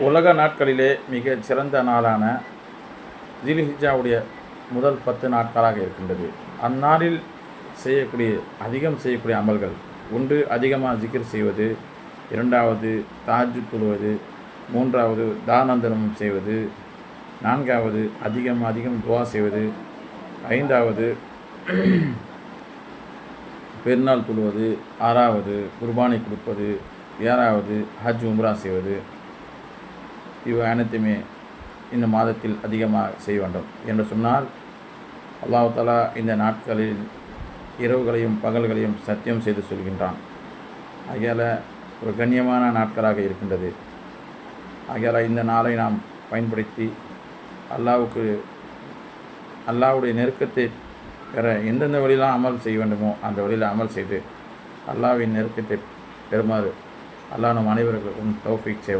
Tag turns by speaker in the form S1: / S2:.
S1: உலக நாட்களிலே மிக சிறந்த நாளான ஜில்ஹிஜ்ஜாவுடைய முதல் 10 நாட்களாக இருக்கின்றது. அந்நாளில் அதிகம் செய்யக்கூடிய அமல்கள் ஒன்று, அதிகமாக ஜிக்ர் செய்வது; இரண்டாவது, தஹஜ்ஜுத் தொழுவது; மூன்றாவது, தான தர்மம் செய்வது; நான்காவது, அதிகம் துஆ செய்வது; ஐந்தாவது, பெருநாள் தொழுவது; ஆறாவது, குர்பானை கொடுப்பது; ஏழாவது, ஹஜ் உம்ரா செய்வது. இவை அனைத்துமே இந்த மாதத்தில் அதிகமாக செய்ய வேண்டும் என்று சொன்னால், அல்லாஹ் தஆலா இந்த நாட்களில் இரவுகளையும் பகல்களையும் சத்தியம் செய்து சொல்கின்றான். ஆகையால் ஒரு கண்ணியமான நாட்களாக இருக்கின்றது. ஆகையால் இந்த நாளை நாம் பயன்படுத்தி அல்லாஹ்வுடைய நெருக்கத்தை பெற எந்தெந்த வழியெல்லாம் அமல் செய்ய வேண்டுமோ அந்த வழியில் அமல் செய்து அல்லாஹ்வின் நெருக்கத்தை பெறுமாறு அல்லாஹ் நம் அனைவருக்கும் தௌஃபீக் செய்வான்.